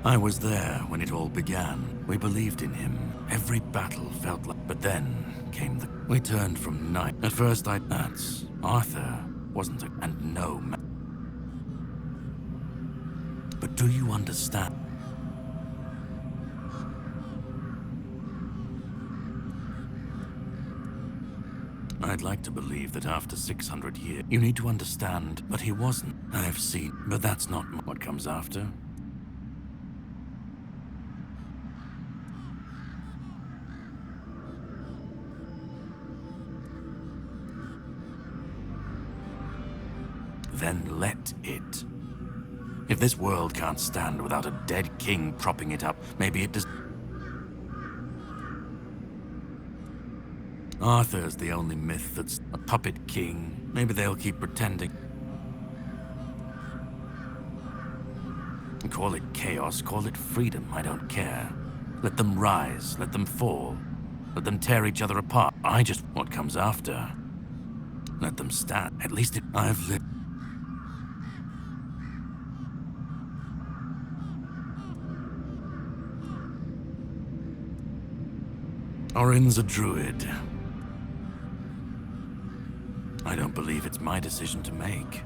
I was there when it all began. We believed in him. Every battle felt like... But then came the... We turned from night. At first That's... Arthur wasn't a... And no man. But do you understand? I'd like to believe that after 600 years, you need to understand, but he wasn't. I've seen, but that's not what comes after. Then let it. If this world can't stand without a dead king propping it up, maybe it does. Arthur's the only myth that's a puppet king. Maybe they'll keep pretending. Call it chaos, call it freedom, I don't care. Let them rise, let them fall. Let them tear each other apart. What comes after? Let them stand. At least I've lived. Orin's a druid. I don't believe it's my decision to make.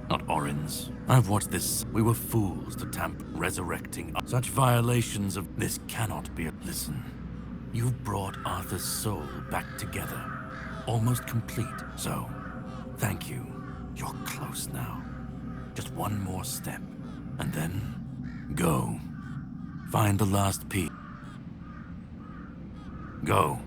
Not Orin's. I've watched this. We were fools to resurrecting. Such violations of this cannot be. Listen, you've brought Arthur's soul back together. Almost complete. So, thank you. You're close now. Just one more step. And then, go. Find the last piece. Go.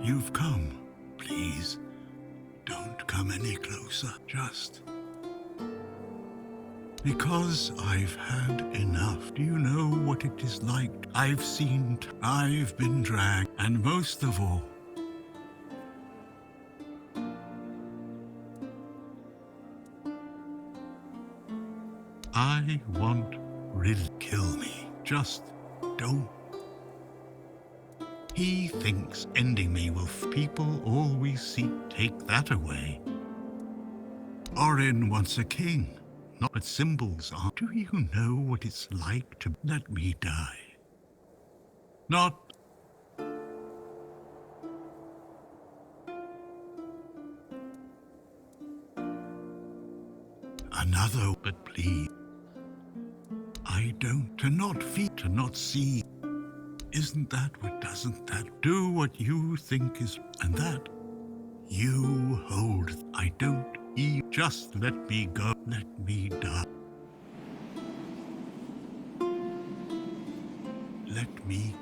You've come. Please, don't come any closer. Just because I've had enough. Do you know what it is like? I've been dragged, and most of all, I want really kill me. Just don't. He thinks ending me will people always seek take that away. Orin wants a king, not but symbols are. Do you know what it's like to let me die? Not another, but please. I don't, to not feel, to not see. Isn't that what doesn't that do what you think is, and that you hold? I don't just let me go, let me die. Let me.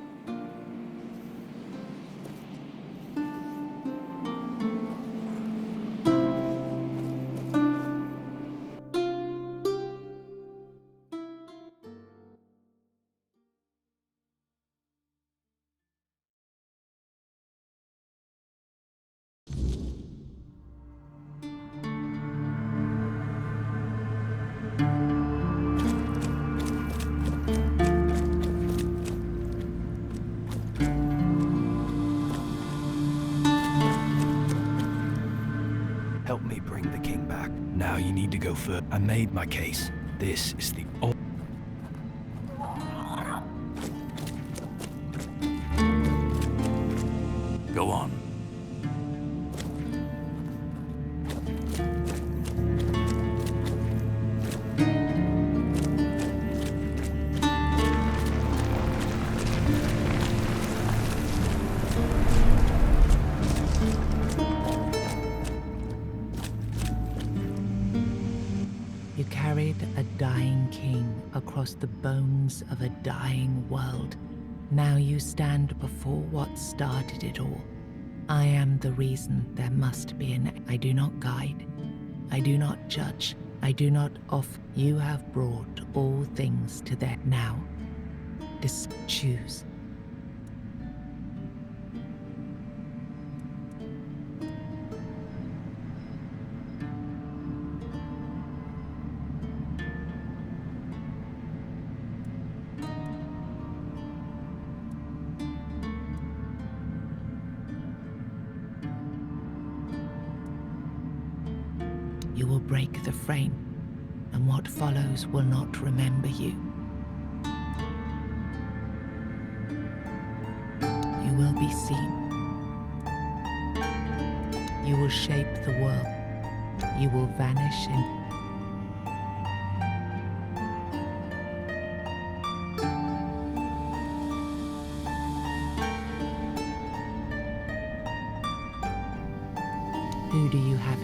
Help me bring the king back. Now you need to go first. I made my case. This is the Go on. You carried a dying king across the bones of a dying world. Now you stand before what started it all. I am the reason there must be an... I do not guide. I do not judge. I do not off. You have brought all things to their... Now, choose. You will break the frame, and what follows will not remember you. You will be seen. You will shape the world. You will vanish in... Who do you have?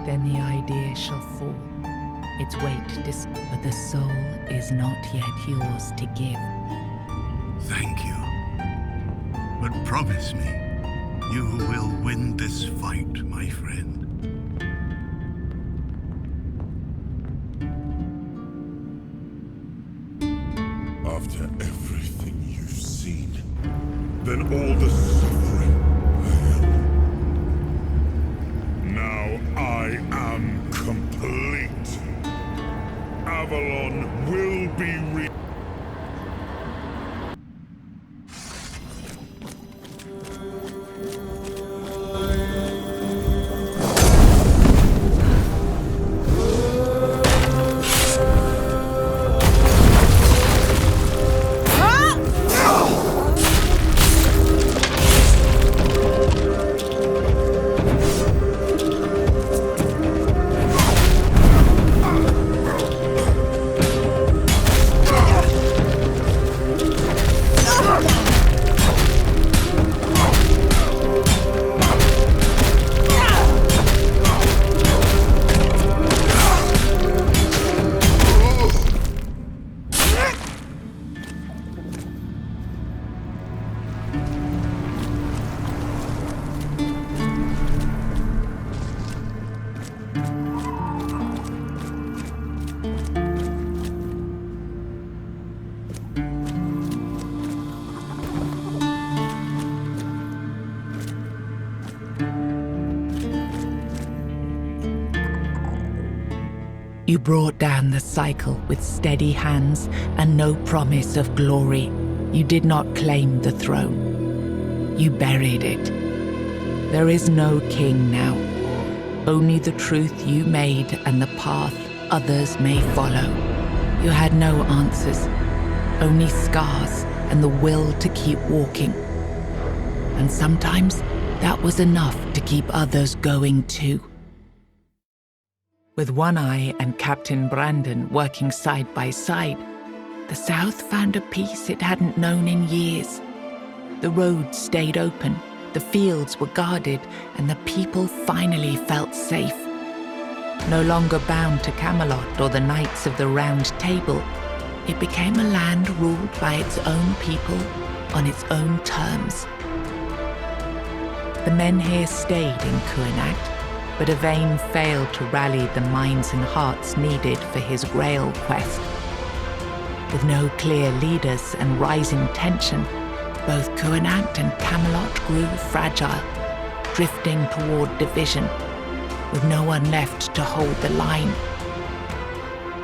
Then the idea shall fall, its weight but the soul is not yet yours to give. Thank you. But promise me, you will win this fight, my friend. After everything you've seen, then all the suffering. Now I am complete. Avalon will be You brought down the cycle with steady hands and no promise of glory. You did not claim the throne. You buried it. There is no king now. Only the truth you made and the path others may follow. You had no answers, only scars and the will to keep walking. And sometimes that was enough to keep others going too. With One Eye and Captain Brandon working side by side, the South found a peace it hadn't known in years. The roads stayed open, the fields were guarded, and the people finally felt safe. No longer bound to Camelot or the Knights of the Round Table, it became a land ruled by its own people on its own terms. The men here stayed in Kuanat, but Yvain failed to rally the minds and hearts needed for his Grail quest. With no clear leaders and rising tension, both Kuanat and Camelot grew fragile, drifting toward division, with no one left to hold the line.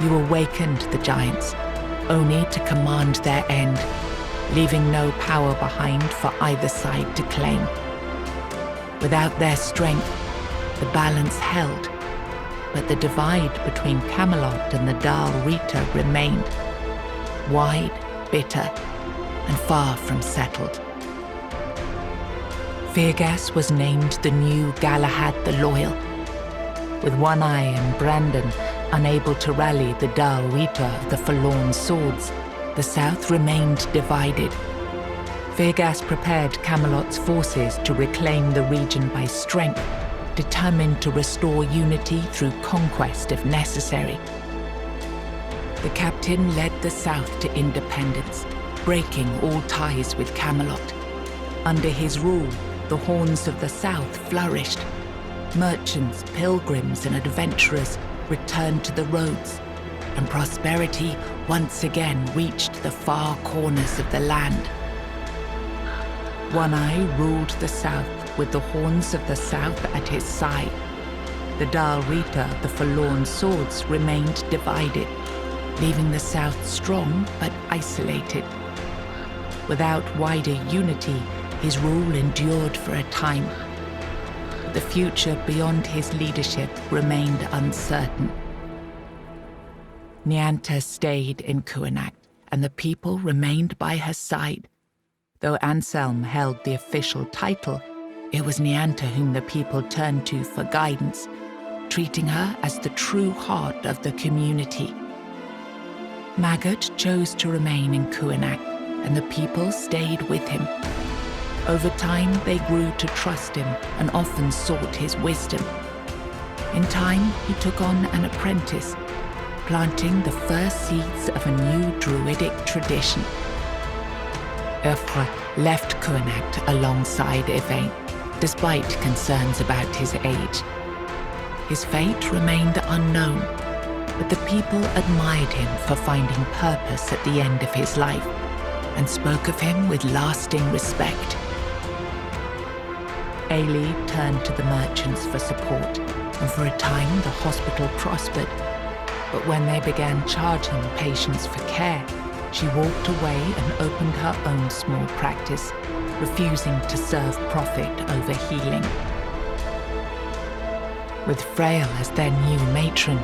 You awakened the giants, only to command their end, leaving no power behind for either side to claim. Without their strength, the balance held, but the divide between Camelot and the Dal Rita remained, wide, bitter, and far from settled. Feargas was named the new Galahad the Loyal. With One Eye and Brandon unable to rally the Dal Rita of the Forlorn Swords, the south remained divided. Feargas prepared Camelot's forces to reclaim the region by strength, determined to restore unity through conquest if necessary. The captain led the south to independence, breaking all ties with Camelot. Under his rule, the Horns of the South flourished. Merchants, pilgrims, and adventurers returned to the roads, and prosperity once again reached the far corners of the land. One Eye ruled the south with the Horns of the South at his side. The Dal Rita of the Forlorn Swords remained divided, leaving the south strong but isolated. Without wider unity, his rule endured for a time. But the future beyond his leadership remained uncertain. Nianta stayed in Kuanak, and the people remained by her side. Though Anselm held the official title, it was Nianta whom the people turned to for guidance, treating her as the true heart of the community. Maggot chose to remain in Kuanak, and the people stayed with him. Over time, they grew to trust him and often sought his wisdom. In time, he took on an apprentice, planting the first seeds of a new druidic tradition. Urfra left Kuanak alongside Yvain, despite concerns about his age. His fate remained unknown, but the people admired him for finding purpose at the end of his life and spoke of him with lasting respect. Ailey turned to the merchants for support, and for a time the hospital prospered. But when they began charging patients for care, she walked away and opened her own small practice, refusing to serve profit over healing. With Frail as their new matron,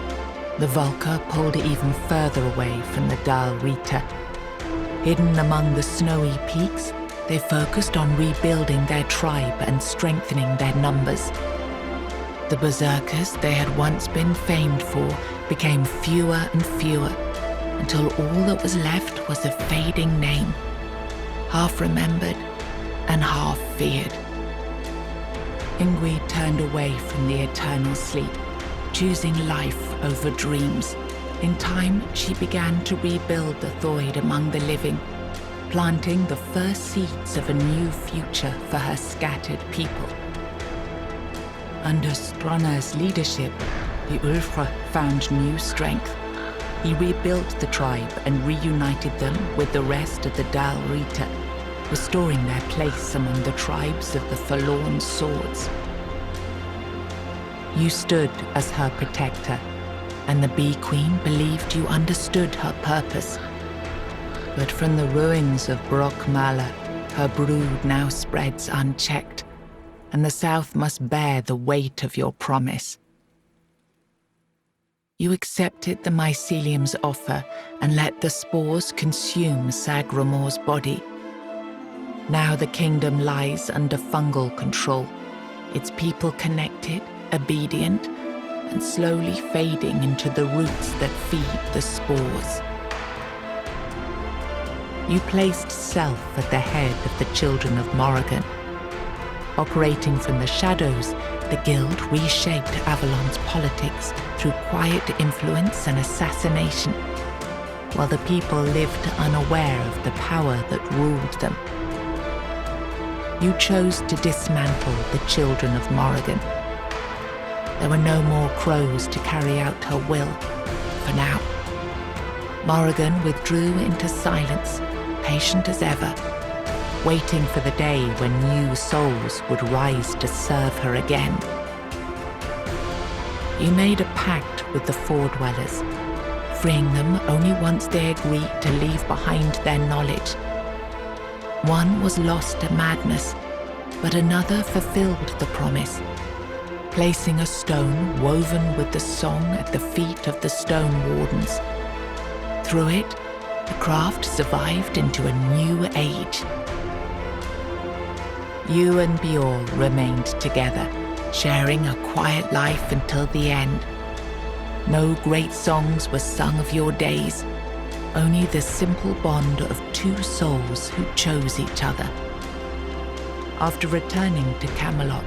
the Volca pulled even further away from the Dal Rita. Hidden among the snowy peaks, they focused on rebuilding their tribe and strengthening their numbers. The berserkers they had once been famed for became fewer and fewer, until all that was left was a fading name, half remembered and half feared. Ingui turned away from the eternal sleep, choosing life over dreams. In time, she began to rebuild the Thoid among the living, planting the first seeds of a new future for her scattered people. Under Strana's leadership, the Ulfra found new strength. He rebuilt the tribe and reunited them with the rest of the Dal Rita, restoring their place among the tribes of the Forlorn Swords. You stood as her protector, and the Bee Queen believed you understood her purpose. But from the ruins of Brock Mala, her brood now spreads unchecked, and the South must bear the weight of your promise. You accepted the mycelium's offer and let the spores consume Sagramor's body. Now the kingdom lies under fungal control, its people connected, obedient, and slowly fading into the roots that feed the spores. You placed self at the head of the children of Morrigan. Operating from the shadows, the Guild reshaped Avalon's politics through quiet influence and assassination, while the people lived unaware of the power that ruled them. You chose to dismantle the children of Morrigan. There were no more crows to carry out her will, for now. Morrigan withdrew into silence, patient as ever, waiting for the day when new souls would rise to serve her again. You made a pact with the Four Dwellers, freeing them only once they agreed to leave behind their knowledge. One was lost to madness, but another fulfilled the promise, placing a stone woven with the song at the feet of the stone wardens. Through it, the craft survived into a new age. You and Bjorn remained together, sharing a quiet life until the end. No great songs were sung of your days, only the simple bond of two souls who chose each other. After returning to Camelot,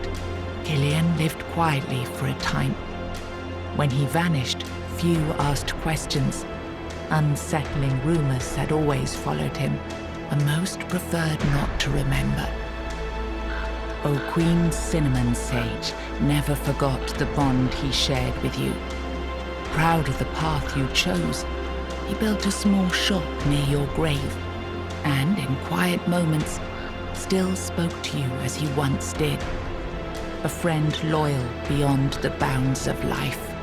Killian lived quietly for a time. When he vanished, few asked questions. Unsettling rumors had always followed him, and most preferred not to remember. O Queen Cinnamon Sage never forgot the bond he shared with you. Proud of the path you chose, he built a small shop near your grave, and in quiet moments, still spoke to you as he once did. A friend loyal beyond the bounds of life.